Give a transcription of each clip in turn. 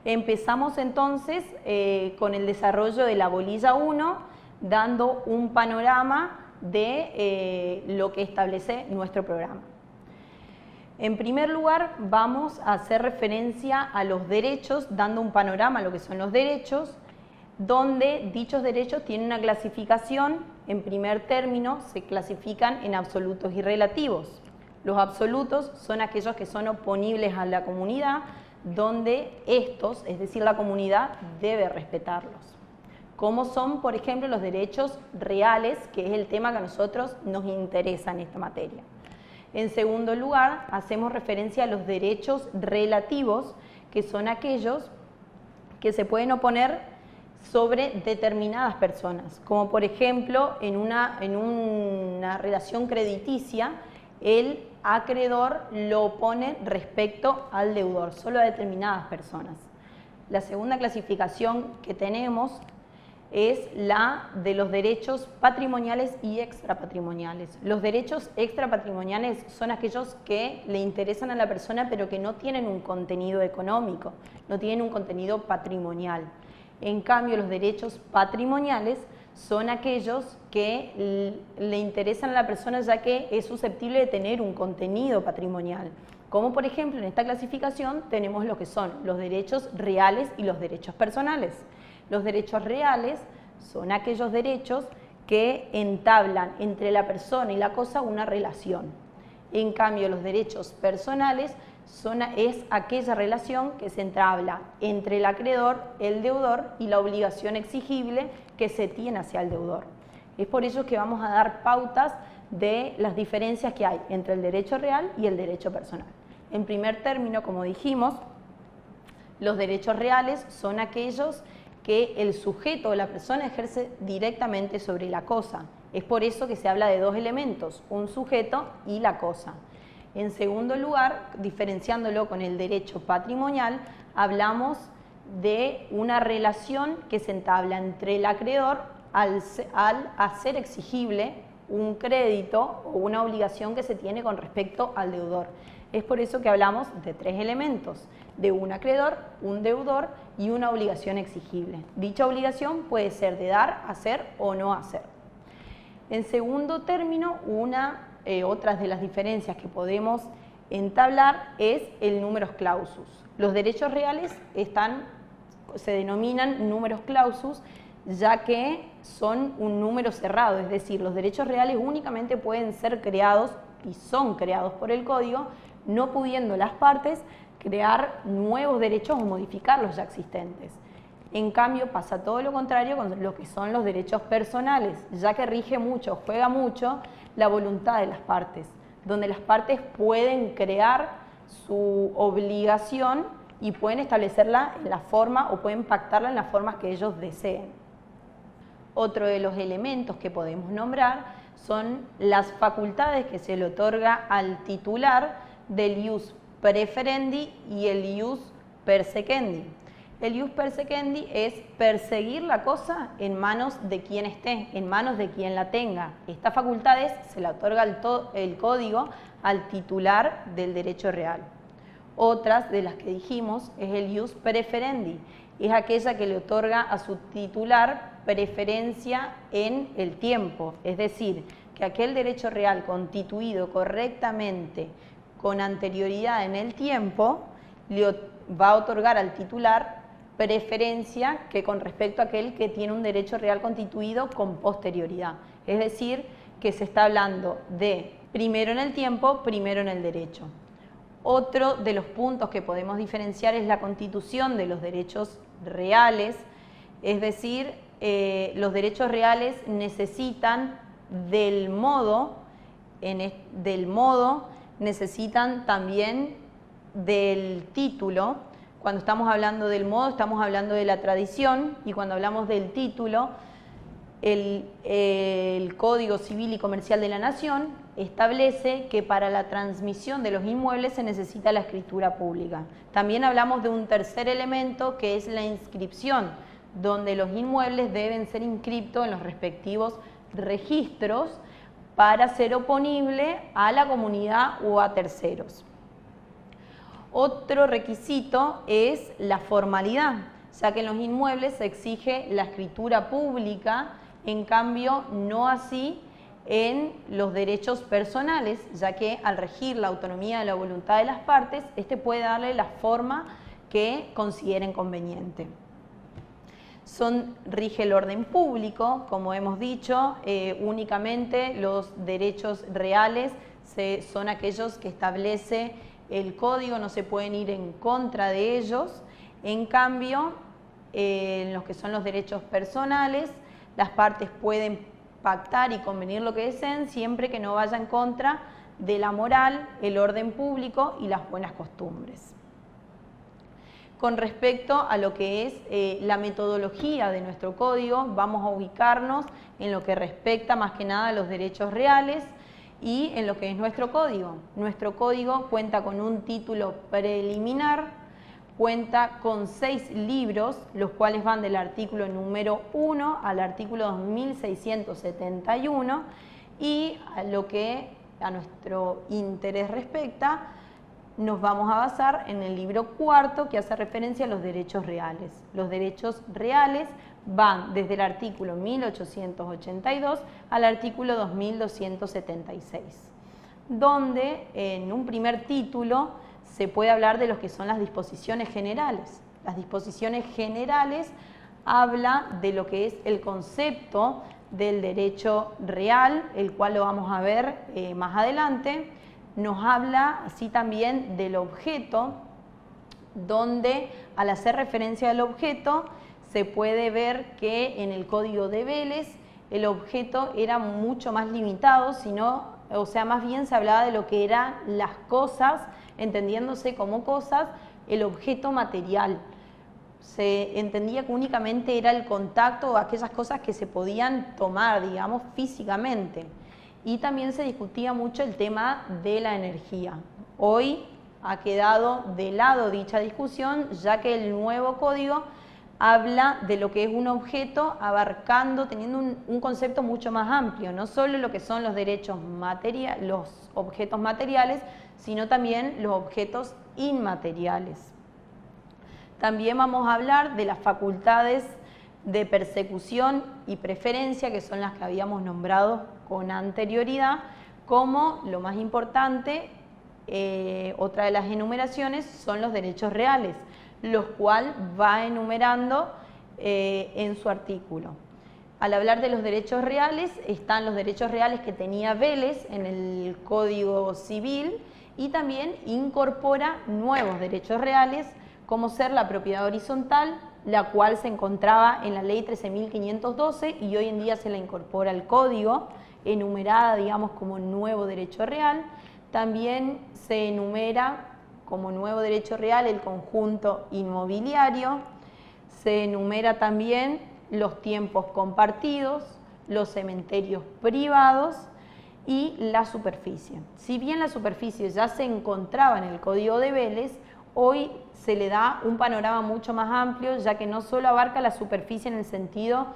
Empezamos entonces con el desarrollo de la bolilla 1, dando un panorama de lo que establece nuestro programa. En primer lugar, vamos a hacer referencia a los derechos, dando un panorama a lo que son los derechos, donde dichos derechos tienen una clasificación. En primer término, se clasifican en absolutos y relativos. Los absolutos son aquellos que son oponibles a la comunidad, donde estos, es decir, la comunidad, debe respetarlos. Como son, por ejemplo, los derechos reales, que es el tema que a nosotros nos interesa en esta materia. En segundo lugar, hacemos referencia a los derechos relativos, que son aquellos que se pueden oponer sobre determinadas personas, como por ejemplo en una relación crediticia, el acreedor lo opone respecto al deudor, solo a determinadas personas. La segunda clasificación que tenemos es la de los derechos patrimoniales y extrapatrimoniales. Los derechos extrapatrimoniales son aquellos que le interesan a la persona pero que no tienen un contenido económico, no tienen un contenido patrimonial. En cambio, los derechos patrimoniales son aquellos que le interesan a la persona ya que es susceptible de tener un contenido patrimonial. Como por ejemplo en esta clasificación tenemos lo que son los derechos reales y los derechos personales. Los derechos reales son aquellos derechos que entablan entre la persona y la cosa una relación. En cambio, los derechos personales es aquella relación que se entabla entre el acreedor, el deudor y la obligación exigible que se tiene hacia el deudor. Es por ello que vamos a dar pautas de las diferencias que hay entre el derecho real y el derecho personal. En primer término, como dijimos, los derechos reales son aquellos que el sujeto o la persona ejerce directamente sobre la cosa. Es por eso que se habla de dos elementos, un sujeto y la cosa. En segundo lugar, diferenciándolo con el derecho patrimonial, hablamos de una relación que se entabla entre el acreedor al hacer exigible un crédito o una obligación que se tiene con respecto al deudor. Es por eso que hablamos de tres elementos, de un acreedor, un deudor y una obligación exigible. Dicha obligación puede ser de dar, hacer o no hacer. En segundo término, otras de las diferencias que podemos entablar es el numerus clausus. Los derechos reales se denominan numerus clausus ya que son un número cerrado, es decir, los derechos reales únicamente pueden ser creados y son creados por el código, no pudiendo las partes crear nuevos derechos o modificar los ya existentes. En cambio, pasa todo lo contrario con lo que son los derechos personales, ya que rige mucho, juega mucho la voluntad de las partes, donde las partes pueden crear su obligación y pueden establecerla en la forma o pueden pactarla en las formas que ellos deseen. Otro de los elementos que podemos nombrar son las facultades que se le otorga al titular del ius preferendi y el ius persequendi. El ius persequendi es perseguir la cosa en manos de quien esté, en manos de quien la tenga. Estas facultades se la otorga el código al titular del derecho real. Otras de las que dijimos es el ius preferendi, es aquella que le otorga a su titular preferencia en el tiempo, es decir, que aquel derecho real constituido correctamente con anterioridad en el tiempo le va a otorgar al titular preferencia que con respecto a aquel que tiene un derecho real constituido con posterioridad. Es decir, que se está hablando de primero en el tiempo, primero en el derecho. Otro de los puntos que podemos diferenciar es la constitución de los derechos reales, es decir, los derechos reales necesitan del modo, necesitan también del título. Cuando estamos hablando del modo, estamos hablando de la tradición, y cuando hablamos del título, el Código Civil y Comercial de la Nación establece que para la transmisión de los inmuebles se necesita la escritura pública. También hablamos de un tercer elemento que es la inscripción, donde los inmuebles deben ser inscritos en los respectivos registros para ser oponible a la comunidad o a terceros. Otro requisito es la formalidad, ya que en los inmuebles se exige la escritura pública, en cambio no así en los derechos personales, ya que al regir la autonomía de la voluntad de las partes, este puede darle la forma que consideren conveniente. Rige el orden público, como hemos dicho, únicamente los derechos reales son aquellos que establece el código, no se pueden ir en contra de ellos. En cambio, en los que son los derechos personales, las partes pueden pactar y convenir lo que deseen siempre que no vaya en contra de la moral, el orden público y las buenas costumbres. Con respecto a lo que es la metodología de nuestro código, vamos a ubicarnos en lo que respecta más que nada a los derechos reales y en lo que es nuestro código. Nuestro código cuenta con un título preliminar, cuenta con 6 libros, los cuales van del artículo número 1 al artículo 2671, y a lo que a nuestro interés respecta, nos vamos a basar en el libro cuarto, que hace referencia a los derechos reales. Los derechos reales van desde el artículo 1882 al artículo 2276, donde en un primer título se puede hablar de lo que son las disposiciones generales. Las disposiciones generales habla de lo que es el concepto del derecho real, el cual lo vamos a ver más adelante. Nos habla así también del objeto, donde al hacer referencia al objeto se puede ver que en el Código de Vélez el objeto era mucho más limitado, más bien se hablaba de lo que eran las cosas, entendiéndose como cosas el objeto material. Se entendía que únicamente era el contacto o aquellas cosas que se podían tomar, digamos, físicamente. Y también se discutía mucho el tema de la energía. Hoy ha quedado de lado dicha discusión, ya que el nuevo código habla de lo que es un objeto abarcando, teniendo un concepto mucho más amplio, no solo lo que son los derechos materiales, los objetos materiales, sino también los objetos inmateriales. También vamos a hablar de las facultades de persecución y preferencia, que son las que habíamos nombrado con anterioridad, como lo más importante, otra de las enumeraciones son los derechos reales, los cuales va enumerando en su artículo. Al hablar de los derechos reales, están los derechos reales que tenía Vélez en el Código Civil y también incorpora nuevos derechos reales, como ser la propiedad horizontal, la cual se encontraba en la Ley 13.512 y hoy en día se la incorpora al Código, enumerada, digamos, como nuevo derecho real. También se enumera como nuevo derecho real el conjunto inmobiliario, se enumera también los tiempos compartidos, los cementerios privados y la superficie. Si bien la superficie ya se encontraba en el Código de Vélez, hoy se le da un panorama mucho más amplio, ya que no solo abarca la superficie en el sentido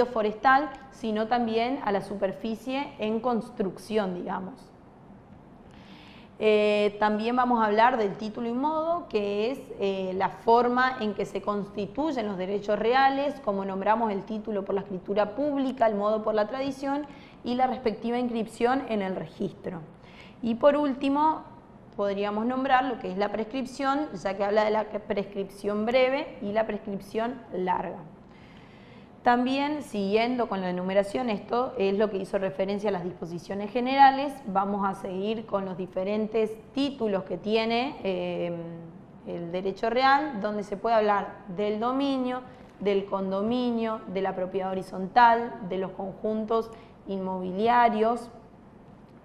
forestal, sino también a la superficie en construcción, digamos. También vamos a hablar del título y modo, que es la forma en que se constituyen los derechos reales, como nombramos el título por la escritura pública, el modo por la tradición y la respectiva inscripción en el registro. Y por último, podríamos nombrar lo que es la prescripción, ya que habla de la prescripción breve y la prescripción larga. También, siguiendo con la enumeración, esto es lo que hizo referencia a las disposiciones generales. Vamos a seguir con los diferentes títulos que tiene el derecho real, donde se puede hablar del dominio, del condominio, de la propiedad horizontal, de los conjuntos inmobiliarios,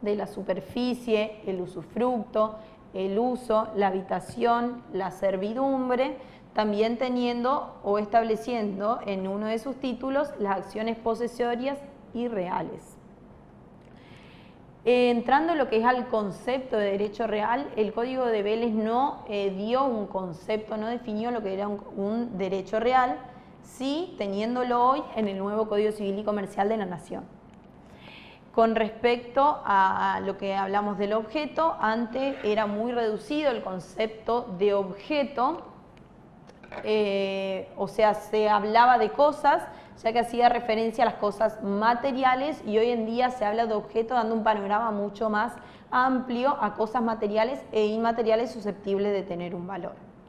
de la superficie, el usufructo, el uso, la habitación, la servidumbre, también teniendo o estableciendo en uno de sus títulos las acciones posesorias y reales. Entrando en lo que es al concepto de derecho real, el Código de Vélez no dio un concepto, no definió lo que era un derecho real, sí teniéndolo hoy en el nuevo Código Civil y Comercial de la Nación. Con respecto a lo que hablamos del objeto, antes era muy reducido el concepto de objeto, o sea, se hablaba de cosas, ya que hacía referencia a las cosas materiales, y hoy en día se habla de objeto dando un panorama mucho más amplio a cosas materiales e inmateriales susceptibles de tener un valor.